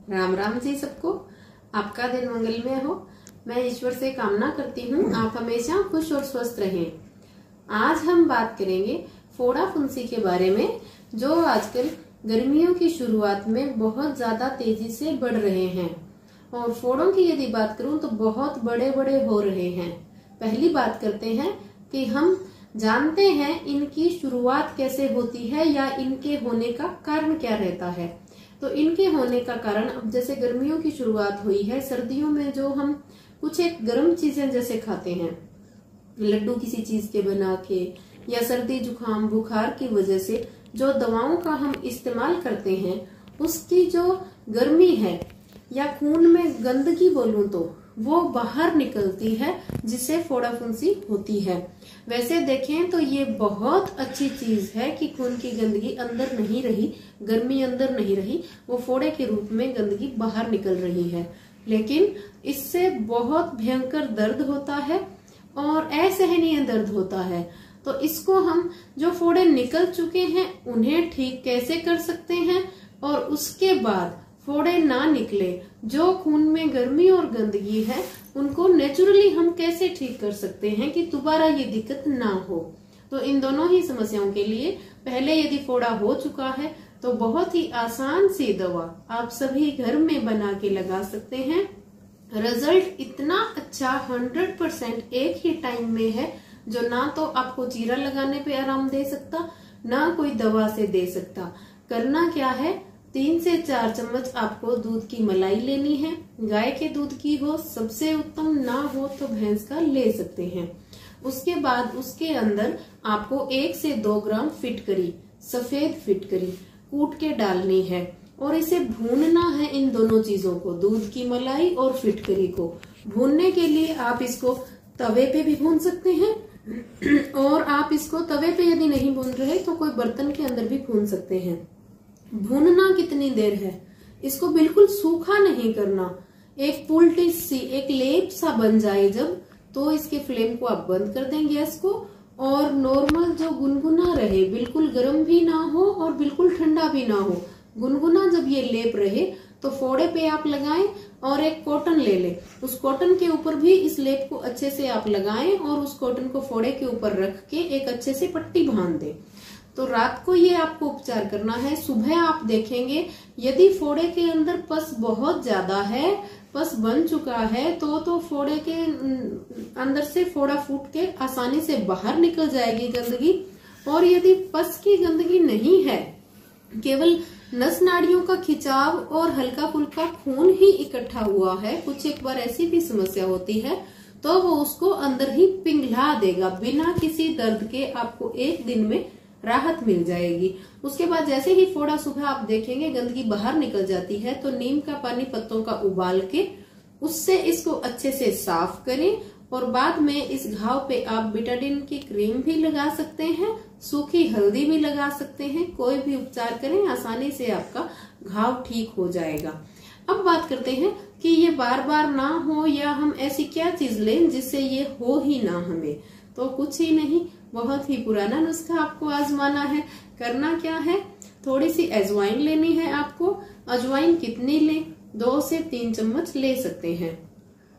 राम राम जी सबको। आपका दिन मंगलमय हो। मैं ईश्वर से कामना करती हूँ आप हमेशा खुश और स्वस्थ रहें। आज हम बात करेंगे फोड़ा फुंसी के बारे में, जो आजकल गर्मियों की शुरुआत में बहुत ज्यादा तेजी से बढ़ रहे हैं। और फोड़ों की यदि बात करूं तो बहुत बड़े बड़े हो रहे हैं। पहली बात करते हैं कि हम जानते हैं इनकी शुरुआत कैसे होती है या इनके होने का कारण क्या रहता है। तो इनके होने का कारण, अब जैसे गर्मियों की शुरुआत हुई है, सर्दियों में जो हम कुछ एक गर्म चीजें जैसे खाते हैं, लड्डू किसी चीज के बना के, या सर्दी जुकाम बुखार की वजह से जो दवाओं का हम इस्तेमाल करते हैं, उसकी जो गर्मी है या खून में गंदगी बोलूं तो वो बाहर निकलती है, जिससे फोड़ा फुंसी होती है। वैसे देखें तो ये बहुत अच्छी चीज है कि खून की गंदगी अंदर नहीं रही, गर्मी अंदर नहीं रही, वो फोड़े के रूप में गंदगी बाहर निकल रही है। लेकिन इससे बहुत भयंकर दर्द होता है और असहनीय दर्द होता है। तो इसको हम जो फोड़े निकल चुके हैं उन्हें ठीक कैसे कर सकते हैं, और उसके बाद फोड़े ना निकले, जो खून में गर्मी और गंदगी है, उनको नेचुरली हम कैसे ठीक कर सकते हैं कि दोबारा ये दिक्कत ना हो। तो इन दोनों ही समस्याओं के लिए पहले यदि फोड़ा हो चुका है तो बहुत ही आसान सी दवा आप सभी घर में बना के लगा सकते हैं। रिजल्ट इतना अच्छा 100% एक ही टाइम में है, जो ना तो आपको चीरा लगाने पे आराम दे सकता, ना कोई दवा से दे सकता। करना क्या है, 3 से 4 चम्मच आपको दूध की मलाई लेनी है। गाय के दूध की हो सबसे उत्तम, ना हो तो भैंस का ले सकते हैं। उसके बाद उसके अंदर आपको 1 से 2 ग्राम फिटकरी, सफेद फिटकरी कूट के डालनी है, और इसे भूनना है। इन दोनों चीजों को, दूध की मलाई और फिटकरी को भूनने के लिए आप इसको तवे पे भी भून सकते हैं, और आप इसको तवे पे यदि नहीं भून रहे तो कोई बर्तन के अंदर भी भून सकते हैं। भूनना कितनी देर है, इसको बिल्कुल सूखा नहीं करना। एक पुलटी सी, एक लेप सा बन जाए जब, तो इसके फ्लेम को आप बंद कर दें गैस को, और नॉर्मल जो गुनगुना रहे, बिल्कुल गर्म भी ना हो और बिल्कुल ठंडा भी ना हो, गुनगुना जब ये लेप रहे तो फोड़े पे आप लगाएं, और एक कॉटन ले लें, उस कॉटन के ऊपर भी इस लेप को अच्छे से आप लगाएं, और उस कॉटन को फोड़े के ऊपर रख के एक अच्छे से पट्टी बांध दें। तो रात को ये आपको उपचार करना है। सुबह आप देखेंगे यदि फोड़े के अंदर पस बहुत ज्यादा है, पस बन चुका है, तो फोड़े के अंदर से फोड़ा फूट के आसानी से बाहर निकल जाएगी गंदगी। और यदि पस की गंदगी नहीं है, केवल नस नाड़ियों का खिंचाव और हल्का फुल्का खून ही इकट्ठा हुआ है, कुछ एक बार ऐसी भी समस्या होती है, तो वो उसको अंदर ही पिघला देगा। बिना किसी दर्द के आपको 1 दिन में राहत मिल जाएगी। उसके बाद जैसे ही फोड़ा सुबह आप देखेंगे गंदगी बाहर निकल जाती है, तो नीम का पानी पत्तों का उबाल के उससे इसको अच्छे से साफ करें, और बाद में इस घाव पे आप बिटाडिन की क्रीम भी लगा सकते हैं, सूखी हल्दी भी लगा सकते हैं। कोई भी उपचार करें, आसानी से आपका घाव ठीक हो जाएगा। अब बात करते हैं कि ये बार बार ना हो, या हम ऐसी क्या चीज लें जिससे ये हो ही ना हमें। तो कुछ ही नहीं, बहुत ही पुराना नुस्खा आपको आजमाना है। करना क्या है, थोड़ी सी अजवाइन लेनी है आपको। अजवाइन कितनी लें, 2 से 3 चम्मच ले सकते हैं।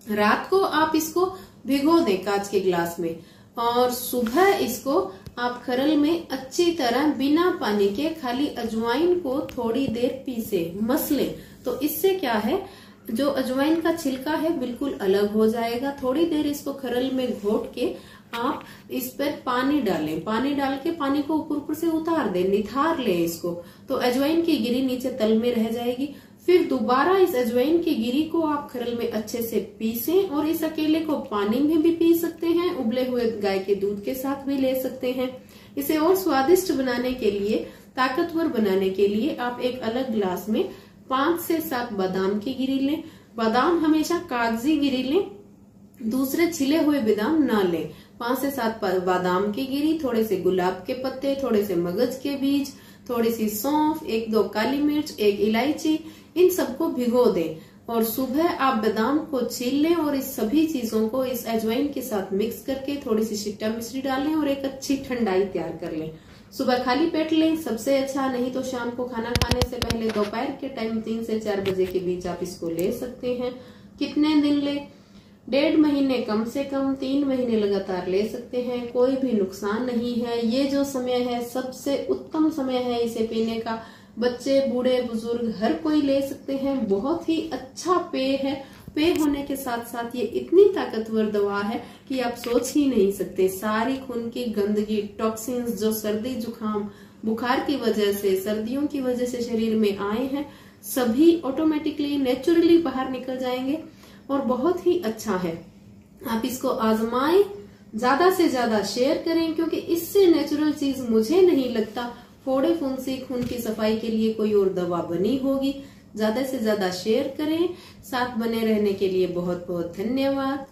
रात को आप इसको भिगो दें कांच के ग्लास में, और सुबह इसको आप खरल में अच्छी तरह बिना पानी के खाली अजवाइन को थोड़ी देर पीसे मसलें। तो इससे क्या है, जो अजवाइन का छिलका है बिल्कुल अलग हो जाएगा। थोड़ी देर इसको खरल में घोट के आप इस पर पानी डालें, पानी डाल के पानी को ऊपर ऊपर से उतार दें, निथार ले इसको, तो अजवाइन की गिरी नीचे तल में रह जाएगी। फिर दोबारा इस अजवाइन की गिरी को आप खरल में अच्छे से पीसें, और इस अकेले को पानी में भी पी सकते हैं, उबले हुए गाय के दूध के साथ भी ले सकते हैं। इसे और स्वादिष्ट बनाने के लिए, ताकतवर बनाने के लिए आप एक अलग ग्लास में 5 से 7 बादाम की गिरी लें। बादाम हमेशा कागजी गिरी लें, दूसरे छिले हुए बादाम ना लें। 5 से 7 बादाम की गिरी, थोड़े से गुलाब के पत्ते, थोड़े से मगज के बीज, थोड़ी सी सौंफ, 1-2 काली मिर्च, 1 इलायची, इन सबको भिगो दें, और सुबह आप बादाम को छील लें, और इस सभी चीजों को इस अजवाइन के साथ मिक्स करके थोड़ी सी शिट्टा मिश्री डालें, और एक अच्छी ठंडाई तैयार कर लें। सुबह खाली पेट लें सबसे अच्छा, नहीं तो शाम को खाना खाने से पहले दोपहर के टाइम 3 से 4 बजे के बीच आप इसको ले सकते हैं। कितने दिन ले? 1.5 महीने कम से कम, 3 महीने लगातार ले सकते हैं, कोई भी नुकसान नहीं है। ये जो समय है सबसे उत्तम समय है इसे पीने का। बच्चे, बूढ़े, बुजुर्ग हर कोई ले सकते हैं। बहुत ही अच्छा पेय है। पेय होने के साथ साथ ये इतनी ताकतवर दवा है कि आप सोच ही नहीं सकते। सारी खून की गंदगी, टॉक्सिन्स जो सर्दी जुकाम बुखार की वजह से, सर्दियों की वजह से शरीर में आए हैं, सभी ऑटोमेटिकली नेचुरली बाहर निकल जाएंगे और बहुत ही अच्छा है। आप इसको आजमाएं, ज्यादा से ज्यादा शेयर करें, क्योंकि इससे नेचुरल चीज मुझे नहीं लगता फोड़े फुंसी खून की सफाई के लिए कोई और दवा बनी होगी। ज्यादा से ज्यादा शेयर करें। साथ बने रहने के लिए बहुत बहुत धन्यवाद।